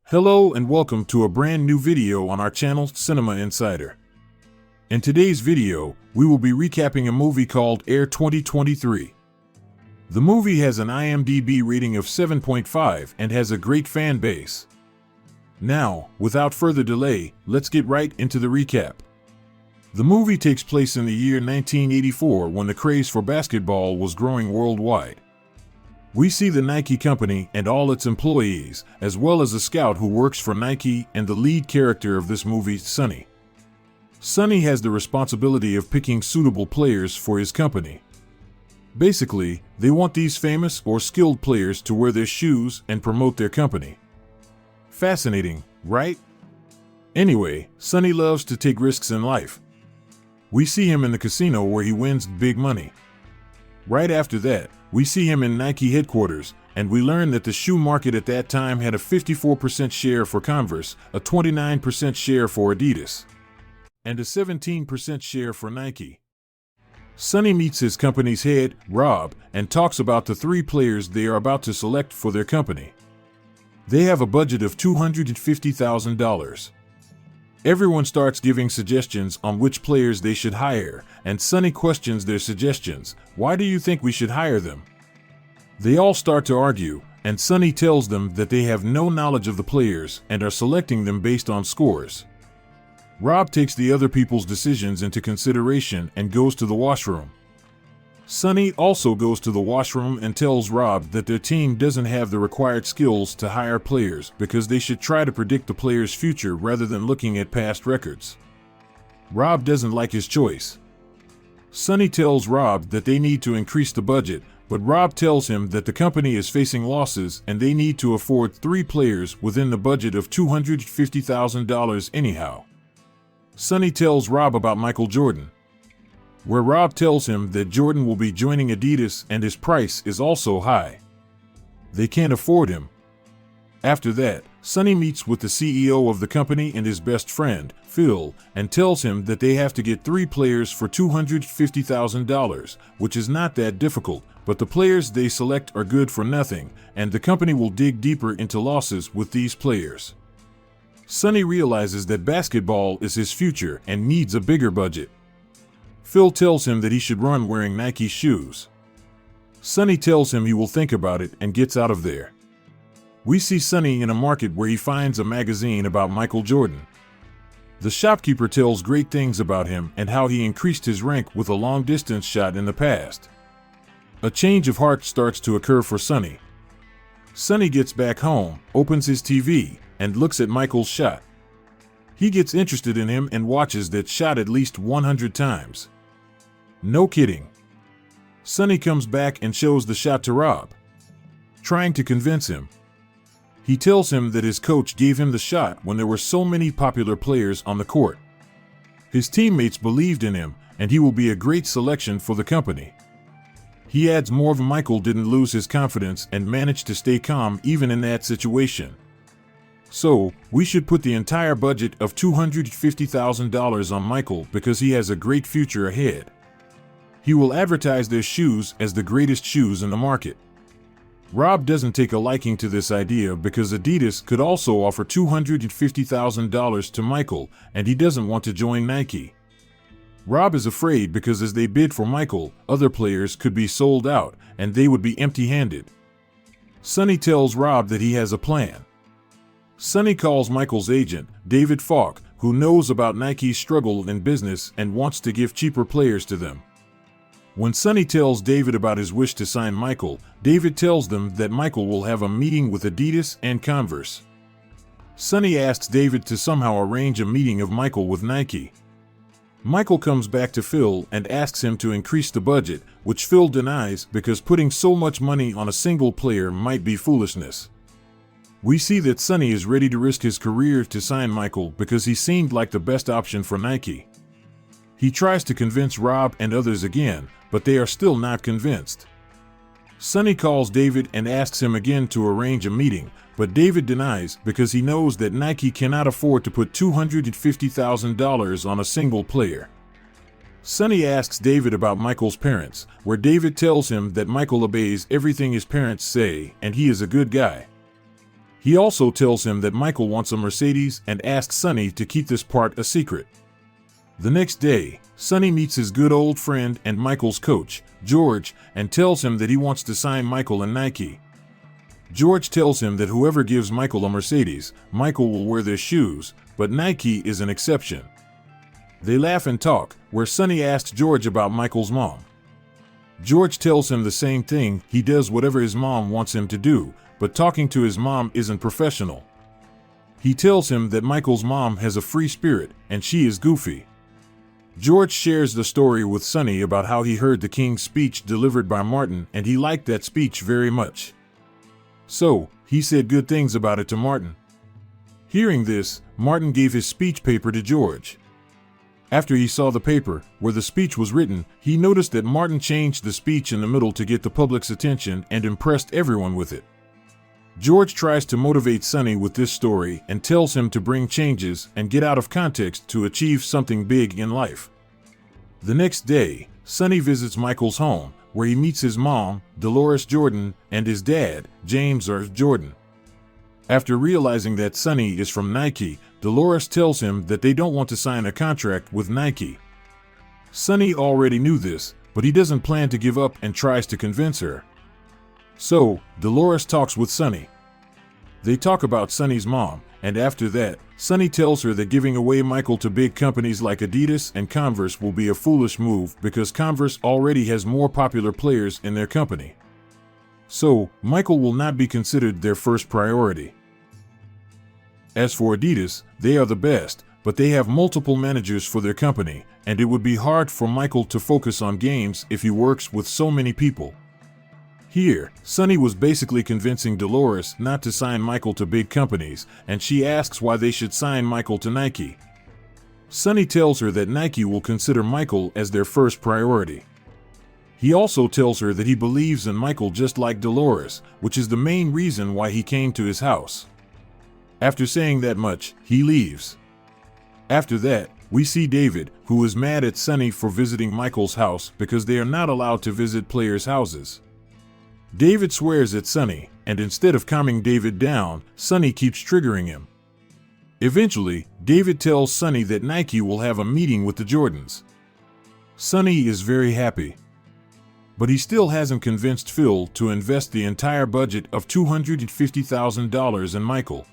Hello and welcome to a brand new video on our channel Cinema Insider. In today's video, we will be recapping a movie called Air 2023. The movie has an IMDb rating of 7.5 and has a great fan base. Now, without further delay, let's get right into the recap. The movie takes place in the year 1984 when the craze for basketball was growing worldwide. We see the Nike company and all its employees, as well as a scout who works for Nike and the lead character of this movie, Sonny. Sonny has the responsibility of picking suitable players for his company. Basically, they want these famous or skilled players to wear their shoes and promote their company. Fascinating, right? Anyway, Sonny loves to take risks in life. We see him in the casino where he wins big money. Right after that, we see him in Nike headquarters, and we learn that the shoe market at that time had a 54% share for Converse, a 29% share for Adidas, and a 17% share for Nike. Sonny meets his company's head, Rob, and talks about the three players they are about to select for their company. They have a budget of $250,000. Everyone starts giving suggestions on which players they should hire, and Sonny questions their suggestions. Why do you think we should hire them? They all start to argue, and Sonny tells them that they have no knowledge of the players and are selecting them based on scores. Rob takes the other people's decisions into consideration and goes to the washroom. Sonny also goes to the washroom and tells Rob that their team doesn't have the required skills to hire players because they should try to predict the player's future rather than looking at past records. Rob doesn't like his choice. Sonny tells Rob that they need to increase the budget, but Rob tells him that the company is facing losses and they need to afford three players within the budget of $250,000 anyhow. Sonny tells Rob about Michael Jordan, where Rob tells him that Jordan will be joining Adidas and his price is also high. They can't afford him. After that, Sonny meets with the CEO of the company and his best friend, Phil, and tells him that they have to get three players for $250,000, which is not that difficult, but the players they select are good for nothing, and the company will dig deeper into losses with these players. Sonny realizes that basketball is his future and needs a bigger budget. Phil tells him that he should run wearing Nike shoes. Sonny tells him he will think about it and gets out of there. We see Sonny in a market where he finds a magazine about Michael Jordan. The shopkeeper tells great things about him and how he increased his rank with a long-distance shot in the past. A change of heart starts to occur for Sonny. Sonny gets back home, opens his TV, and looks at Michael's shot. He gets interested in him and watches that shot at least 100 times. No kidding. Sonny comes back and shows the shot to Rob, trying to convince him. He tells him that his coach gave him the shot when there were so many popular players on the court. His teammates believed in him, and he will be a great selection for the company. He adds Michael didn't lose his confidence and managed to stay calm even in that situation. So, we should put the entire budget of $250,000 on Michael because he has a great future ahead. He will advertise their shoes as the greatest shoes in the market. Rob doesn't take a liking to this idea because Adidas could also offer $250,000 to Michael, and he doesn't want to join Nike. Rob is afraid because as they bid for Michael, other players could be sold out, and they would be empty-handed. Sonny tells Rob that he has a plan. Sonny calls Michael's agent, David Falk, who knows about Nike's struggle in business and wants to give cheaper players to them. When Sonny tells David about his wish to sign Michael, David tells them that Michael will have a meeting with Adidas and Converse. Sonny asks David to somehow arrange a meeting of Michael with Nike. Michael comes back to Phil and asks him to increase the budget, which Phil denies because putting so much money on a single player might be foolishness. We see that Sonny is ready to risk his career to sign Michael because he seemed like the best option for Nike. He tries to convince Rob and others again, but they are still not convinced. Sonny calls David and asks him again to arrange a meeting, but David denies because he knows that Nike cannot afford to put $250,000 on a single player. Sonny asks David about Michael's parents, where David tells him that Michael obeys everything his parents say and he is a good guy. He also tells him that Michael wants a Mercedes and asks Sonny to keep this part a secret. The next day, Sonny meets his good old friend and Michael's coach, George, and tells him that he wants to sign Michael and Nike. George tells him that whoever gives Michael a Mercedes, Michael will wear their shoes, but Nike is an exception. They laugh and talk, where Sonny asks George about Michael's mom. George tells him the same thing, he does whatever his mom wants him to do, but talking to his mom isn't professional. He tells him that Michael's mom has a free spirit, and she is goofy. George shares the story with Sonny about how he heard the king's speech delivered by Martin and he liked that speech very much. So, he said good things about it to Martin. Hearing this, Martin gave his speech paper to George. After he saw the paper, where the speech was written, he noticed that Martin changed the speech in the middle to get the public's attention and impressed everyone with it. George tries to motivate Sonny with this story and tells him to bring changes and get out of context to achieve something big in life. The next day, Sonny visits Michael's home, where he meets his mom, Dolores Jordan, and his dad, James R. Jordan. After realizing that Sonny is from Nike, Dolores tells him that they don't want to sign a contract with Nike. Sonny already knew this, but he doesn't plan to give up and tries to convince her. So, Dolores talks with Sonny. They talk about Sonny's mom, and after that, Sonny tells her that giving away Michael to big companies like Adidas and Converse will be a foolish move because Converse already has more popular players in their company. So, Michael will not be considered their first priority. As for Adidas, they are the best, but they have multiple managers for their company, and it would be hard for Michael to focus on games if he works with so many people. Here, Sonny was basically convincing Dolores not to sign Michael to big companies, and she asks why they should sign Michael to Nike. Sonny tells her that Nike will consider Michael as their first priority. He also tells her that he believes in Michael just like Dolores, which is the main reason why he came to his house. After saying that much, he leaves. After that, we see David, who is mad at Sonny for visiting Michael's house because they are not allowed to visit players' houses. David swears at Sonny, and instead of calming David down, Sonny keeps triggering him. Eventually, David tells Sonny that Nike will have a meeting with the Jordans. Sonny is very happy. But he still hasn't convinced Phil to invest the entire budget of $250,000 in Michael.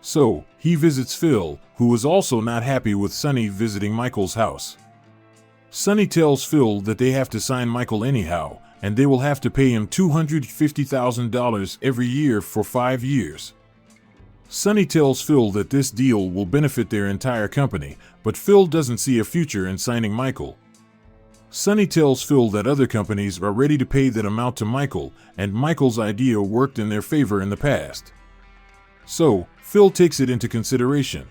So, he visits Phil, who is also not happy with Sonny visiting Michael's house. Sonny tells Phil that they have to sign Michael anyhow, and they will have to pay him $250,000 every year for 5 years. Sonny tells Phil that this deal will benefit their entire company, but Phil doesn't see a future in signing Michael. Sonny tells Phil that other companies are ready to pay that amount to Michael, and Michael's idea worked in their favor in the past. So, Phil takes it into consideration.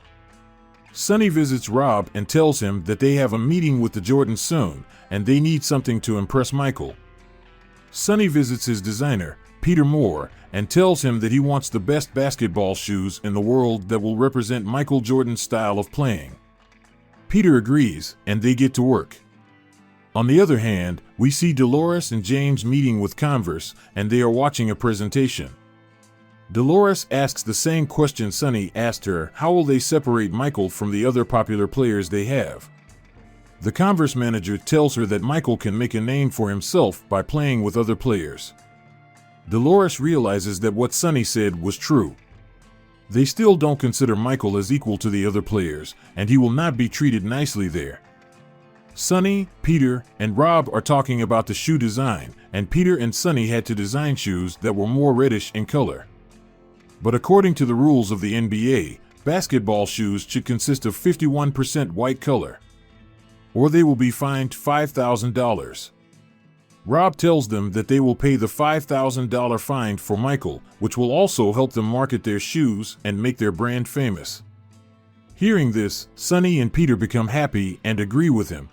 Sonny visits Rob and tells him that they have a meeting with the Jordans soon, and they need something to impress Michael. Sonny visits his designer, Peter Moore, and tells him that he wants the best basketball shoes in the world that will represent Michael Jordan's style of playing. Peter agrees, and they get to work. On the other hand, we see Dolores and James meeting with Converse, and they are watching a presentation. Dolores asks the same question Sonny asked her: how will they separate Michael from the other popular players they have? The Converse manager tells her that Michael can make a name for himself by playing with other players. Dolores realizes that what Sonny said was true. They still don't consider Michael as equal to the other players, and he will not be treated nicely there. Sonny, Peter, and Rob are talking about the shoe design, and Peter and Sonny had to design shoes that were more reddish in color. But according to the rules of the NBA, basketball shoes should consist of 51% white color, or they will be fined $5,000. Rob tells them that they will pay the $5,000 fine for Michael, which will also help them market their shoes and make their brand famous. Hearing this, Sonny and Peter become happy and agree with him.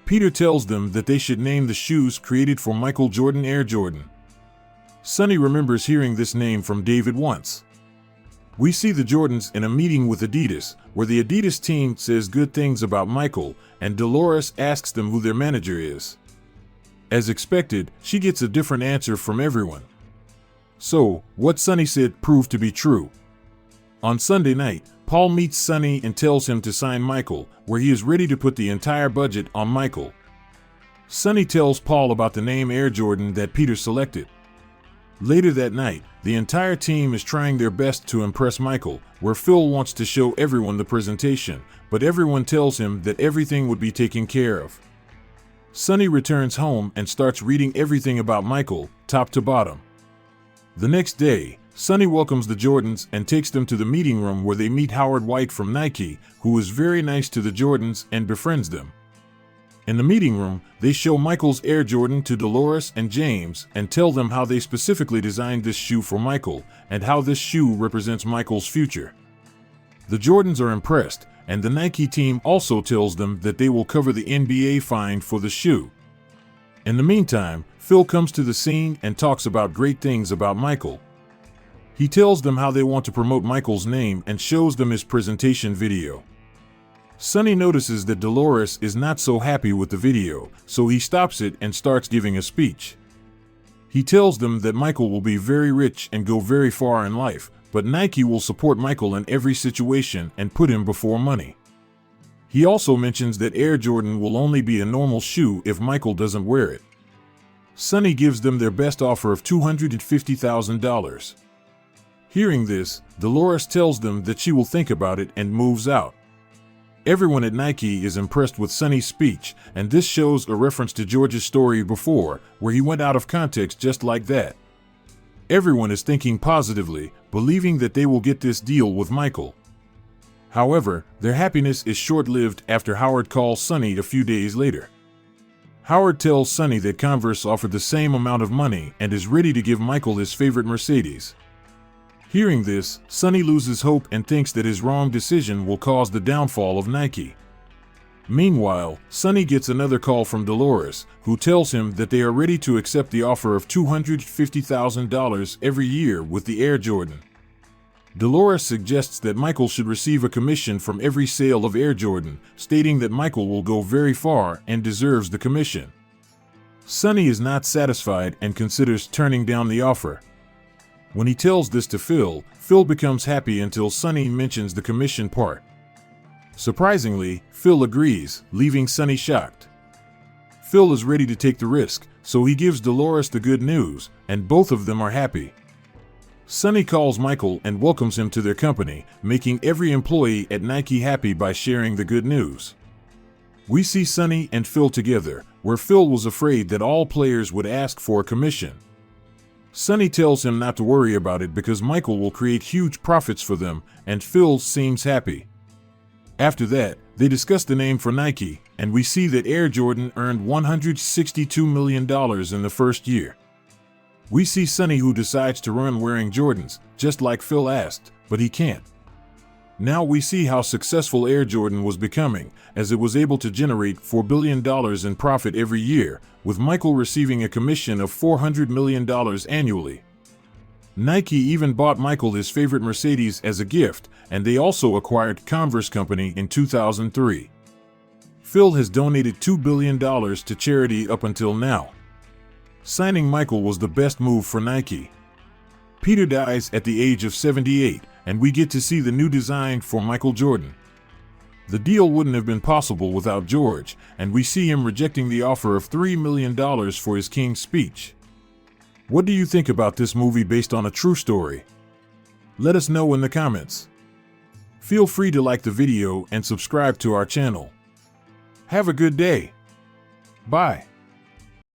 Peter tells them that they should name the shoes created for Michael Jordan Air Jordan. Sonny remembers hearing this name from David once. We see the Jordans in a meeting with Adidas, where the Adidas team says good things about Michael, and Dolores asks them who their manager is. As expected, she gets a different answer from everyone. So, what Sonny said proved to be true. On Sunday night, Paul meets Sonny and tells him to sign Michael, where he is ready to put the entire budget on Michael. Sonny tells Paul about the name Air Jordan that Peter selected. Later that night, the entire team is trying their best to impress Michael, where Phil wants to show everyone the presentation, but everyone tells him that everything would be taken care of. Sonny returns home and starts reading everything about Michael, top to bottom. The next day, Sonny welcomes the Jordans and takes them to the meeting room where they meet Howard White from Nike, who is very nice to the Jordans and befriends them. In the meeting room, they show Michael's Air Jordan to Dolores and James and tell them how they specifically designed this shoe for Michael and how this shoe represents Michael's future. The Jordans are impressed, and the Nike team also tells them that they will cover the NBA fine for the shoe. In the meantime, Phil comes to the scene and talks about great things about Michael. He tells them how they want to promote Michael's name and shows them his presentation video. Sonny notices that Dolores is not so happy with the video, so he stops it and starts giving a speech. He tells them that Michael will be very rich and go very far in life, but Nike will support Michael in every situation and put him before money. He also mentions that Air Jordan will only be a normal shoe if Michael doesn't wear it. Sonny gives them their best offer of $250,000. Hearing this, Dolores tells them that she will think about it and moves out. Everyone at Nike is impressed with Sonny's speech, and this shows a reference to George's story before, where he went out of context just like that. Everyone is thinking positively, believing that they will get this deal with Michael. However, their happiness is short-lived after Howard calls Sonny a few days later. Howard tells Sonny that Converse offered the same amount of money and is ready to give Michael his favorite Mercedes. Hearing this, Sonny loses hope and thinks that his wrong decision will cause the downfall of Nike. Meanwhile, Sonny gets another call from Dolores, who tells him that they are ready to accept the offer of $250,000 every year with the Air Jordan. Dolores suggests that Michael should receive a commission from every sale of Air Jordan, stating that Michael will go very far and deserves the commission. Sonny is not satisfied and considers turning down the offer. When he tells this to Phil, Phil becomes happy until Sonny mentions the commission part. Surprisingly, Phil agrees, leaving Sonny shocked. Phil is ready to take the risk, so he gives Dolores the good news, and both of them are happy. Sonny calls Michael and welcomes him to their company, making every employee at Nike happy by sharing the good news. We see Sonny and Phil together, where Phil was afraid that all players would ask for a commission. Sonny tells him not to worry about it because Michael will create huge profits for them, and Phil seems happy. After that, they discuss the name for Nike, and we see that Air Jordan earned $162 million in the first year. We see Sonny, who decides to run wearing Jordans, just like Phil asked, but he can't. Now we see how successful Air Jordan was becoming, as it was able to generate $4 billion in profit every year, with Michael receiving a commission of $400 million annually. Nike even bought Michael his favorite Mercedes as a gift, and they also acquired Converse Company in 2003. Phil has donated $2 billion to charity up until now. Signing Michael was the best move for Nike. Peter dies at the age of 78, and we get to see the new design for Michael Jordan. The deal wouldn't have been possible without George, and we see him rejecting the offer of $3 million for his King's Speech. What do you think about this movie based on a true story? Let us know in the comments. Feel free to like the video and subscribe to our channel. Have a good day. Bye.